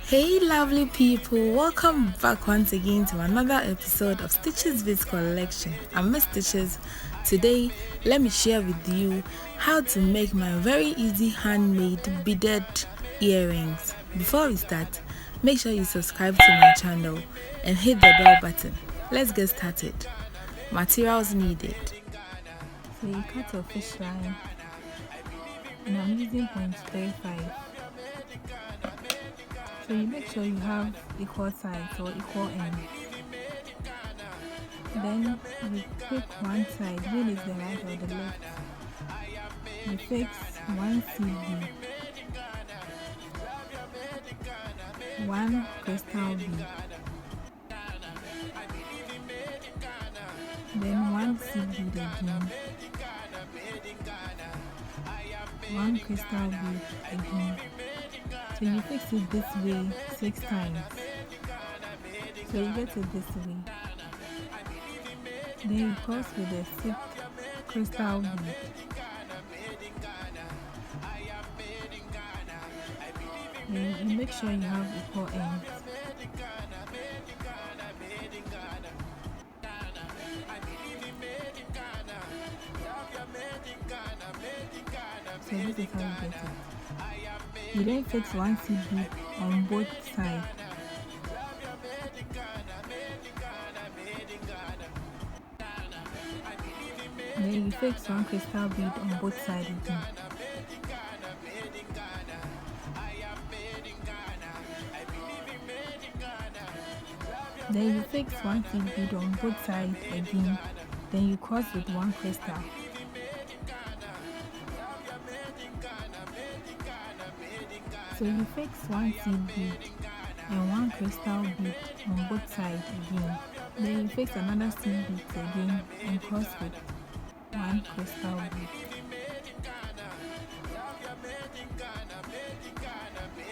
Hey lovely people, welcome back once again to another episode of Stitches Vids Collection. I'm Miss Stitches. Today, let me share with you how to make my very easy handmade beaded earrings. Before we start, make sure you subscribe to my channel and hit the bell button. Let's get started. Materials needed. So you cut a fish line and I'm using 0.35. So you make sure you have equal sides or equal ends. Then you pick one side, whether it's the right or the left. You fix one CB, one crystal bead, then one seed bead again, one crystal bead again. So you fix it this way 6 times. So you get it this way. Then you cross with the 6th crystal bead. Then you make sure you have equal ends. So this is how you get it. You then fix one seed bead on both sides. Then you fix one crystal bead on both sides again. Then you fix one seed bead on both sides again. Then you cross with one crystal. So you fix one seed bead and one crystal bead on both sides again. Then you fix another seed bead again and cross with one crystal bead.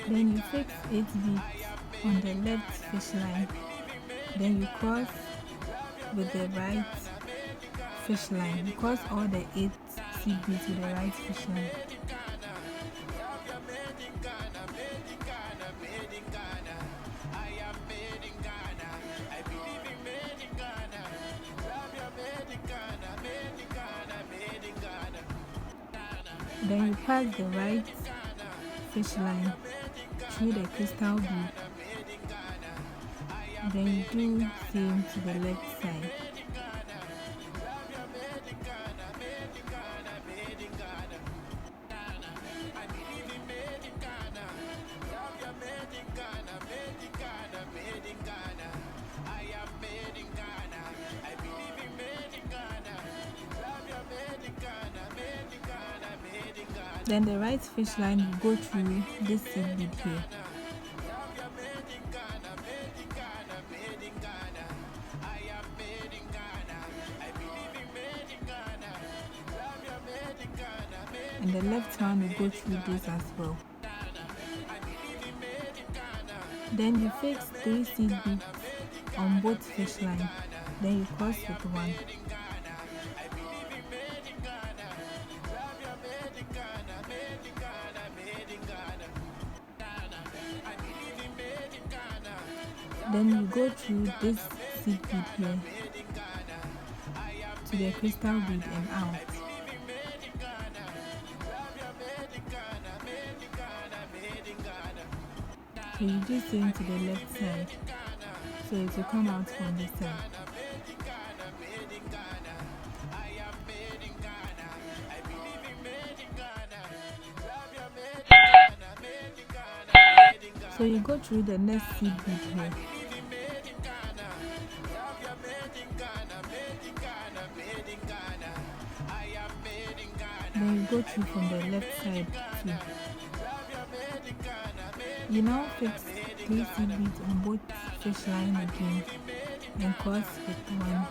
Then you fix 8 beads on the left fish line. Then you cross with the right fish line. You cross all the 8 seed beads with the right fish line. Then you pass the right fish line through the crystal bead. Then you do same to the left side. Then the right fish line will go through this seed bead here. And the left one will go through this as well. Then you fix 3 seed beads on both fish lines. Then you cross with one. Then you go through this seed bead here to the crystal bead and out. So you do same to the left side, so it will come out from this side. So you go through the next seed bead here. Then you go through from the left side too. You now fix 3 seed beads on both fish line again and cross with one.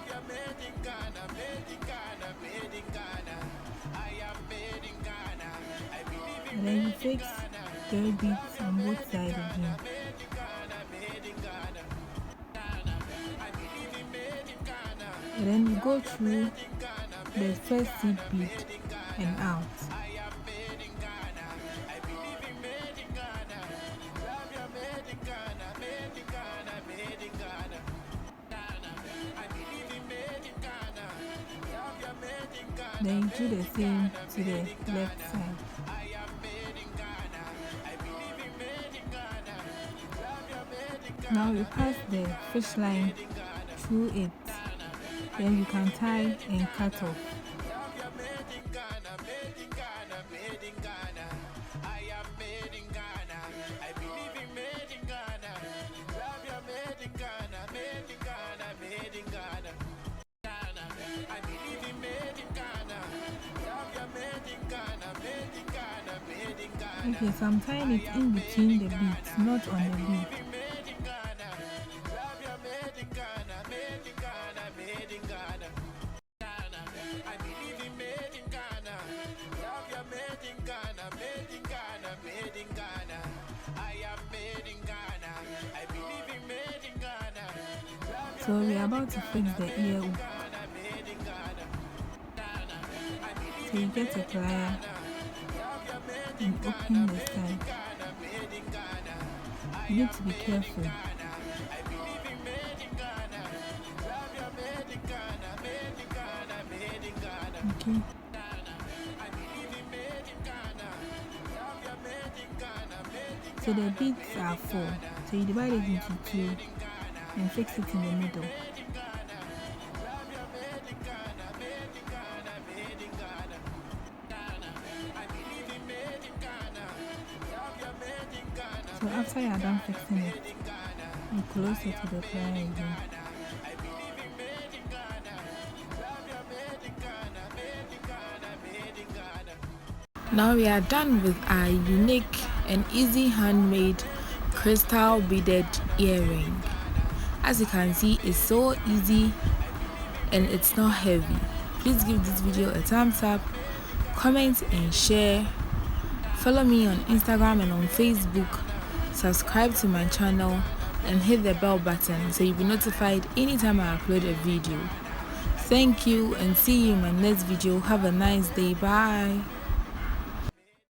And then you fix 3 beads on both sides again. And then you go through the first seed bead and out. Then do the same to the left side. Now you pass the fish line through it. Then you can tie and cut off. Okay, so I'm tying it in between the beads, not on the bead. So we are about to fix the ear hook. So you get a plier and open the side. You need to be careful. Okay. So the beads are 4. So you divide it into 2 and fix it in the middle. So after you are done fixing it, you close it to the plier again. Now we are done with our unique and easy handmade crystal beaded earring. As you can see, it's so easy and it's not heavy. Please give this video a thumbs up, comment and share. Follow me on Instagram and on Facebook. Subscribe to my channel and hit the bell button so you'll be notified anytime I upload a video. Thank you and see you in my next video. Have a nice day. Bye.